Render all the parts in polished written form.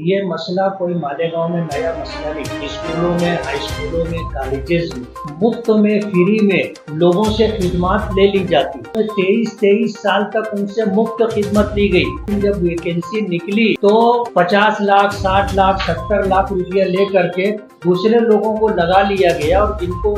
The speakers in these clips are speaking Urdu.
یہ مسئلہ کوئی مالیگاؤں میں نیا مسئلہ نہیں، اسکولوں میں، ہائی اسکولوں میں، کالجز میں مفت میں، فری میں لوگوں سے خدمات لے لی جاتی۔ 23 سال تک ان سے مفت خدمت لی گئی۔ جب ویکینسی نکلی تو 50 لاکھ، 60 لاکھ، 70 لاکھ روپیہ لے کر کے دوسرے لوگوں کو لگا لیا گیا، اور جن کو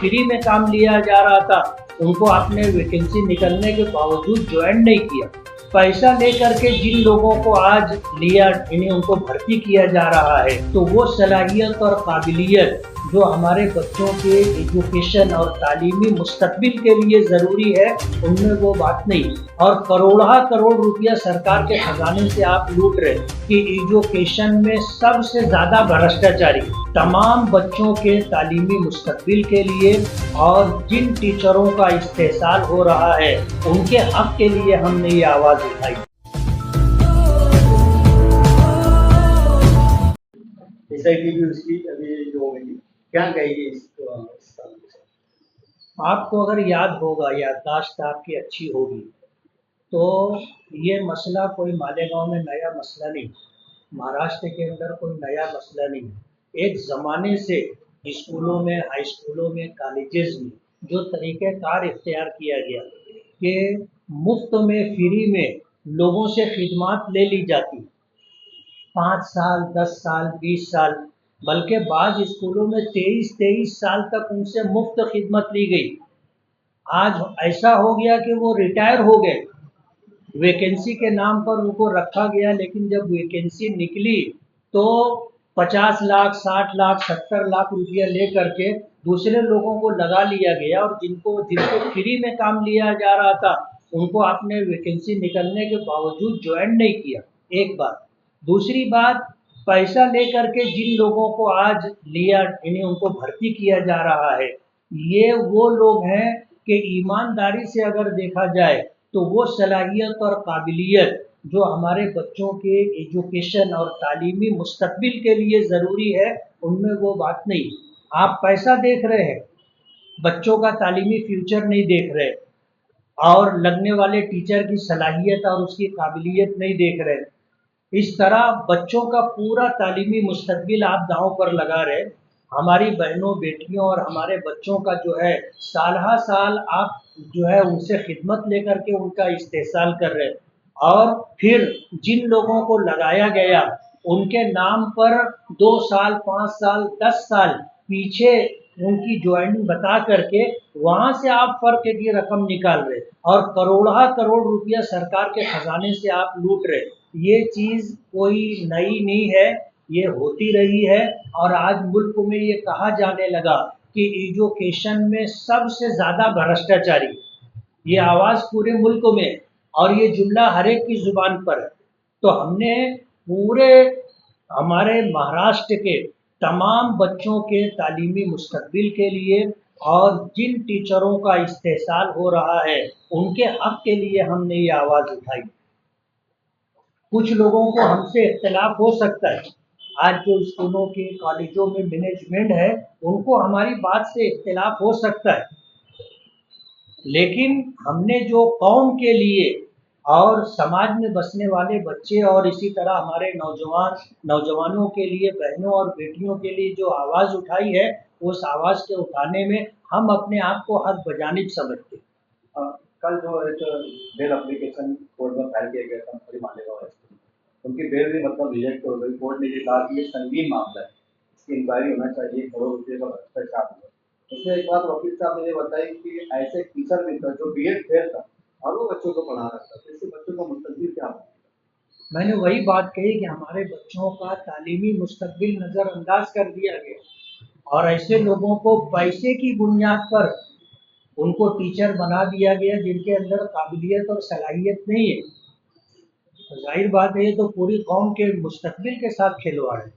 فری میں کام لیا جا رہا تھا ان کو آپ نے ویکینسی نکلنے کے باوجود جوائن نہیں کیا۔ پیسہ لے کر کے جن لوگوں کو آج لیا، ان کو بھرتی کیا جا رہا ہے، تو وہ صلاحیت اور قابلیت جو ہمارے بچوں کے ایجوکیشن اور تعلیمی مستقبل کے لیے ضروری ہے، ان میں وہ بات نہیں۔ اور کروڑ روپیہ سرکار کے خزانے سے آپ لوٹ رہے کہ ایجوکیشن میں سب سے زیادہ بھرشٹاچاری تمام بچوں کے تعلیمی مستقبل کے لیے، اور جن ٹیچروں کا استحصال ہو رہا ہے ان کے حق کے لیے ہم نے یہ آواز اٹھائی۔ SIT بھی اس کی ابھی جو ہوگی، کیا کہے گی اس آپ کو اگر یاد ہوگا، یادداشت آپ کی اچھی ہوگی، تو یہ مسئلہ کوئی مالیگاؤں میں نیا مسئلہ نہیں، مہاراشٹر کے اندر کوئی نیا مسئلہ نہیں۔ ایک زمانے سے اسکولوں میں، ہائی اسکولوں میں، کالجز میں جو طریقہ کار اختیار کیا گیا کہ مفت میں، فری میں لوگوں سے خدمات لے لی جاتی، 5 سال، 10 سال، 20 سال، بلکہ بعض اسکولوں میں 23 سال تک ان سے مفت خدمت لی گئی۔ آج ایسا ہو گیا کہ وہ ریٹائر ہو گئے، ویکینسی کے نام پر ان کو رکھا گیا، لیکن جب ویکینسی نکلی تو 50 لاکھ، 60 لاکھ، 70 لاکھ روپیہ لے کر کے دوسرے لوگوں کو لگا لیا گیا، اور جن کو فری میں کام لیا جا رہا تھا ان کو آپ نے ویکینسی نکلنے کے باوجود جوائن نہیں کیا۔ ایک بات۔ دوسری بات، پیسہ لے کر کے جن لوگوں کو آج لیا، ان کو بھرتی کیا جا رہا ہے، یہ وہ لوگ ہیں کہ ایمانداری سے اگر دیکھا جائے تو وہ صلاحیت اور قابلیت جو ہمارے بچوں کے ایجوکیشن اور تعلیمی مستقبل کے لیے ضروری ہے، ان میں وہ بات نہیں۔ آپ پیسہ دیکھ رہے ہیں، بچوں کا تعلیمی فیوچر نہیں دیکھ رہے، اور لگنے والے ٹیچر کی صلاحیت اور اس کی قابلیت نہیں دیکھ رہے۔ اس طرح بچوں کا پورا تعلیمی مستقبل آپ داؤں پر لگا رہے۔ ہماری بہنوں، بیٹیوں اور ہمارے بچوں کا جو ہے سال ہا سال آپ جو ہے ان سے خدمت لے کر کے ان کا استحصال کر رہے، اور پھر جن لوگوں کو لگایا گیا ان کے نام پر 2 سال، 5 سال، 10 سال پیچھے ان کی جوائننگ بتا کر کے وہاں سے آپ فرق کی رقم نکال رہے، اور کروڑ روپیہ سرکار کے خزانے سے آپ لوٹ رہے۔ یہ چیز کوئی نئی نہیں ہے، یہ ہوتی رہی ہے، اور آج ملک میں یہ کہا جانے لگا کہ ایجوکیشن میں سب سے زیادہ بھرشٹاچاری، یہ آواز پورے ملک میں، اور یہ جملہ ہر ایک کی زبان پر ہے۔ تو ہم نے پورے ہمارے مہاراشٹر کے تمام بچوں کے تعلیمی مستقبل کے لیے، اور جن ٹیچروں کا استحصال ہو رہا ہے ان کے حق کے لیے ہم نے یہ آواز اٹھائی۔ کچھ لوگوں کو ہم سے اختلاف ہو سکتا ہے، آج جو اسکولوں کے، کالجوں میں مینجمنٹ ہے ان کو ہماری بات سے اختلاف ہو سکتا ہے، لیکن ہم نے جو قوم کے لیے اور سماج میں بسنے والے بچے اور اسی طرح ہمارے نوجوانوں کے لیے، بہنوں اور بیٹیوں کے لیے جو آواز اٹھائی ہے، اس آواز کے اٹھانے میں ہم اپنے آپ کو حق بجانب سمجھتے ہیں۔ کل جو ایک بیل اپلیکیشن کورٹ میں فائل کیا گیا تھا مالیگاؤں اسکول، ان کی بیل بھی ریجیکٹ ہو گئی۔ کورٹ نے یہ کہا کہ یہ سنگین معاملہ ہے، اس کی انکوائری ہونا چاہیے، کروڑ روپئے کا بھرشٹاچار ہوا۔ اس میں ایک بات وکیل صاحب نے یہ بتائی کہ ایسے ٹیچر بھی تھا جو BEd فیل تھا اور وہ بچوں کو پڑھا رہا تھا، اس سے بچوں کا مستقبل کیا ہوگا؟ میں نے وہی بات کہی کہ ہمارے بچوں کا تعلیمی مستقبل نظر انداز کر دیا گیا، اور ایسے لوگوں کو پیسے کی بنیاد پر ان کو ٹیچر بنا دیا گیا جن کے اندر قابلیت اور صلاحیت نہیں ہے۔ ظاہر بات ہے یہ تو پوری قوم کے مستقبل کے ساتھ کھلواڑ ہے۔